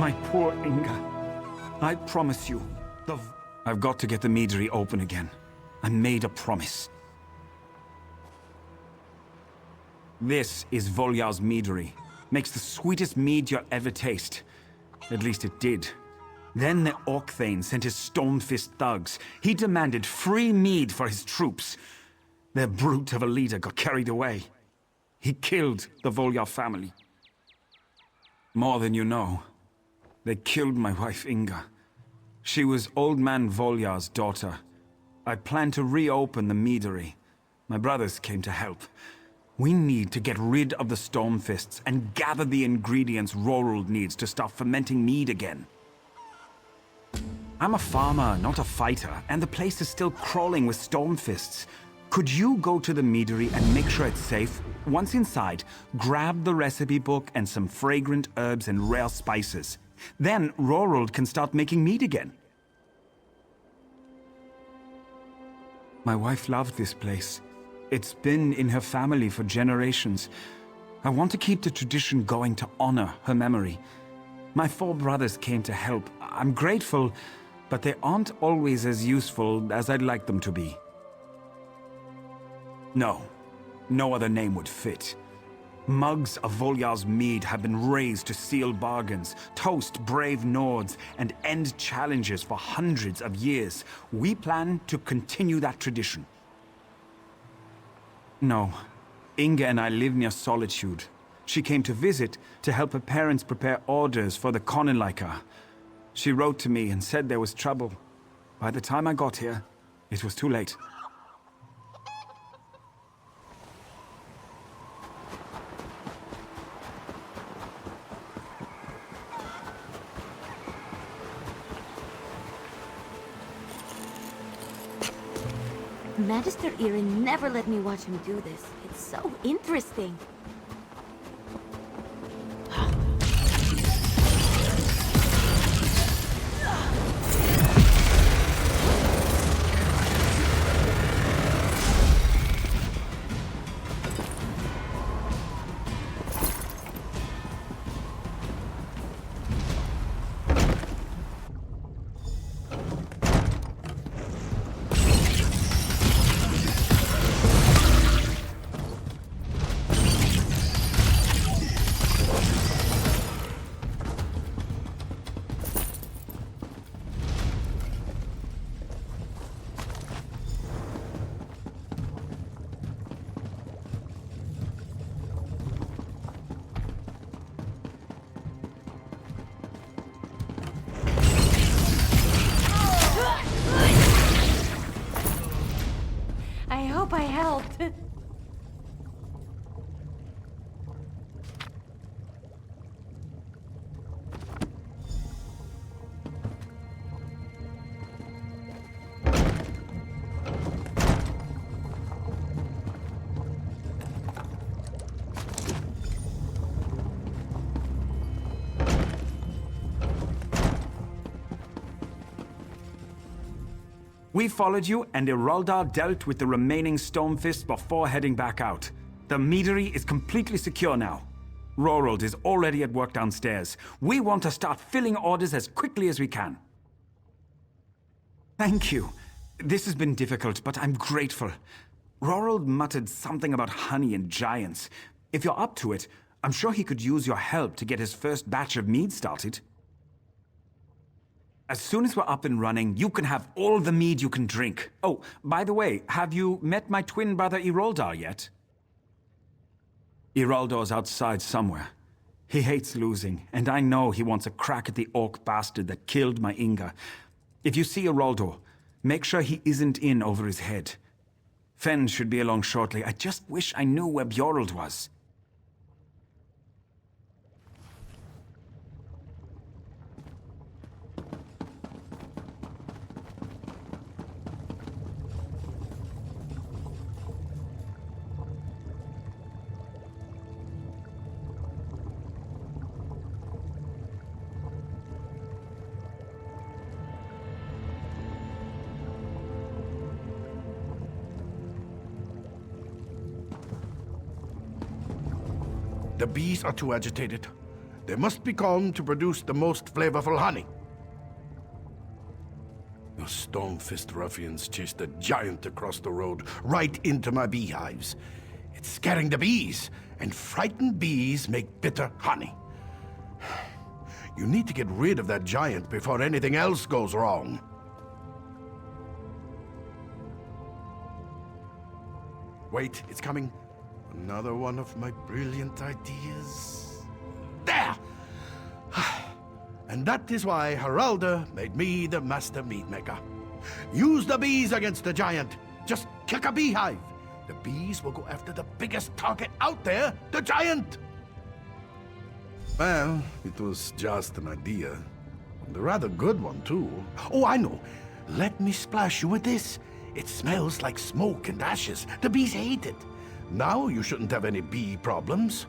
My poor Inga. I promise you, I've got to get the Meadery open again. I made a promise. This is Voljar's Meadery. Makes the sweetest mead you'll ever taste. At least it did. Then the Orc Thane sent his Stormfist thugs. He demanded free mead for his troops. Their brute of a leader got carried away. He killed the Voljar family. More than you know. They killed my wife Inga. She was Old Man Voljar's daughter. I planned to reopen the Meadery. My brothers came to help. We need to get rid of the Stormfists and gather the ingredients Rorold needs to start fermenting mead again. I'm a farmer, not a fighter, and the place is still crawling with Stormfists. Could you go to the Meadery and make sure it's safe? Once inside, grab the recipe book and some fragrant herbs and rare spices. Then Rorold can start making mead again. My wife loved this place. It's been in her family for generations. I want to keep the tradition going to honor her memory. My 4 brothers came to help. I'm grateful, but they aren't always as useful as I'd like them to be. No other name would fit. Mugs of Voljar's mead have been raised to seal bargains, toast brave Nords, and end challenges for hundreds of years. We plan to continue that tradition. No, Inga and I live near Solitude. She came to visit to help her parents prepare orders for the Konunleika. She wrote to me and said there was trouble. By the time I got here, it was too late. Magister Irin never let me watch him do this. It's so interesting. I hope I helped. We followed you, and Haraldar dealt with the remaining Stormfist before heading back out. The Meadery is completely secure now. Rorold is already at work downstairs. We want to start filling orders as quickly as we can. Thank you. This has been difficult, but I'm grateful. Rorold muttered something about honey and giants. If you're up to it, I'm sure he could use your help to get his first batch of mead started. As soon as we're up and running, you can have all the mead you can drink. Oh, by the way, have you met my twin brother Haraldar yet? Haraldar's outside somewhere. He hates losing, and I know he wants a crack at the orc bastard that killed my Inga. If you see Haraldar, make sure he isn't in over his head. Fen should be along shortly. I just wish I knew where Bjorld was. The bees are too agitated. They must be calmed to produce the most flavorful honey. The Stormfist ruffians chased a giant across the road, right into my beehives. It's scaring the bees, and frightened bees make bitter honey. You need to get rid of that giant before anything else goes wrong. Wait, it's coming. Another one of my brilliant ideas. There! And that is why Haraldar made me the master mead maker. Use the bees against the giant. Just kick a beehive. The bees will go after the biggest target out there, the giant! Well, it was just an idea. And a rather good one, too. Oh, I know. Let me splash you with this. It smells like smoke and ashes. The bees hate it. Now you shouldn't have any bee problems.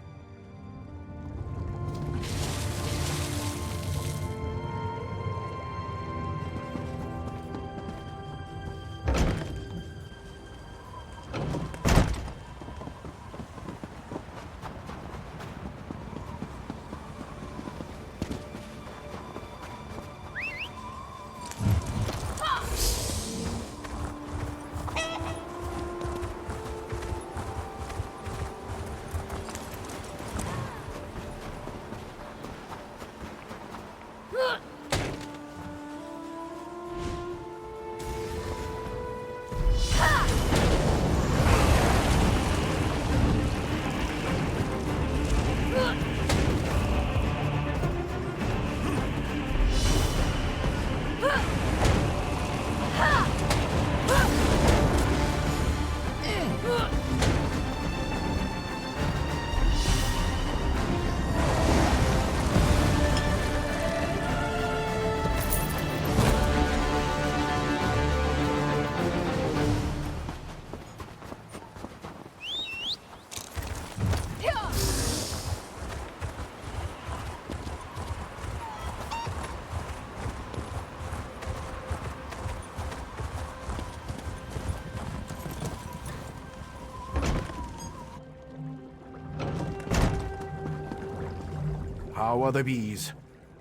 How are the bees?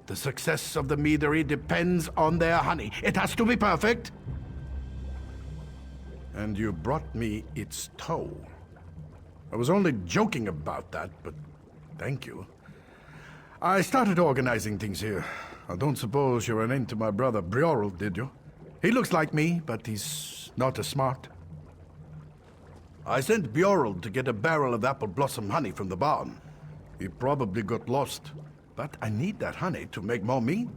The success of the Meadery depends on their honey. It has to be perfect. And you brought me its toe. I was only joking about that, but thank you. I started organizing things here. I don't suppose you ran into my brother Briorel, did you? He looks like me, but he's not as smart. I sent Briorel to get a barrel of apple blossom honey from the barn. He probably got lost. But I need that honey to make more mead.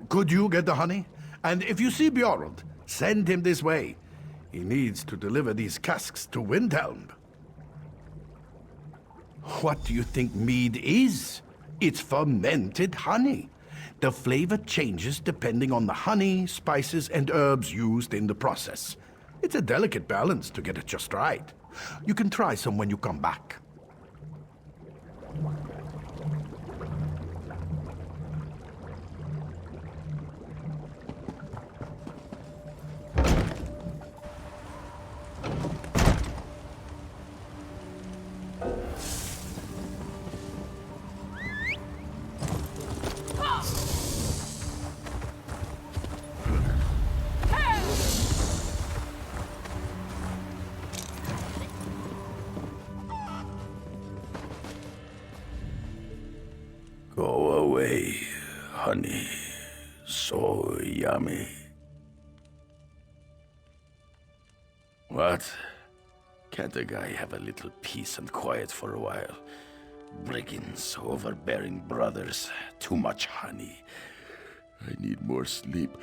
Could you get the honey? And if you see Briorel, send him this way. He needs to deliver these casks to Windhelm. What do you think mead is? It's fermented honey. The flavor changes depending on the honey, spices, and herbs used in the process. It's a delicate balance to get it just right. You can try some when you come back. Go away, honey. So yummy. What? Can't a guy have a little peace and quiet for a while? Brigands, overbearing brothers, too much honey. I need more sleep.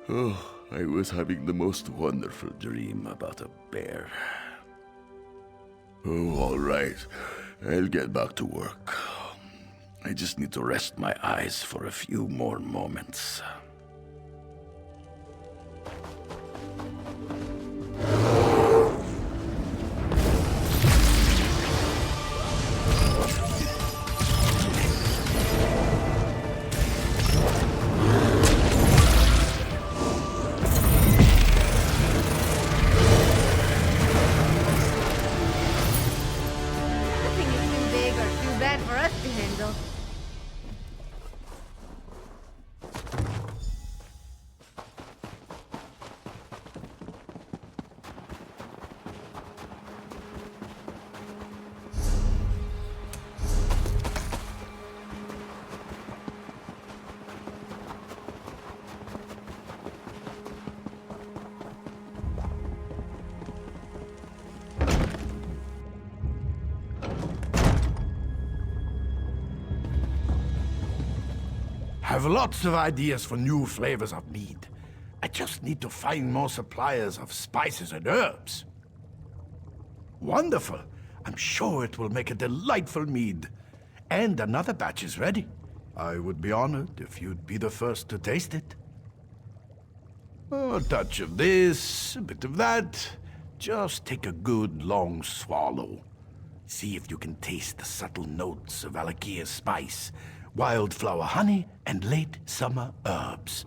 Oh, I was having the most wonderful dream about a bear. Oh, all right. I'll get back to work. I just need to rest my eyes for a few more moments. Nothing is too big or too bad for us to handle. have lots of ideas for new flavors of mead. I just need to find more suppliers of spices and herbs. Wonderful. I'm sure it will make a delightful mead. And another batch is ready. I would be honored if you'd be the first to taste it. Oh, a touch of this, a bit of that. Just take a good long swallow. See if you can taste the subtle notes of Alakia's spice, wildflower honey, and late summer herbs.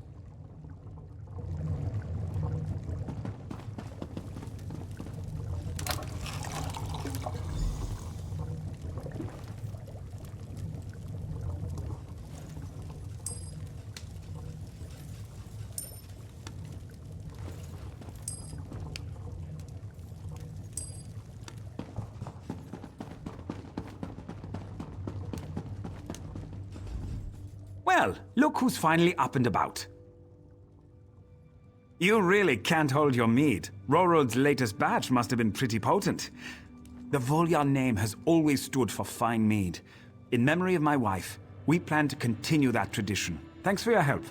Well, look who's finally up and about. You really can't hold your mead. Rorold's latest batch must have been pretty potent. The Voljar name has always stood for fine mead. In memory of my wife, we plan to continue that tradition. Thanks for your help.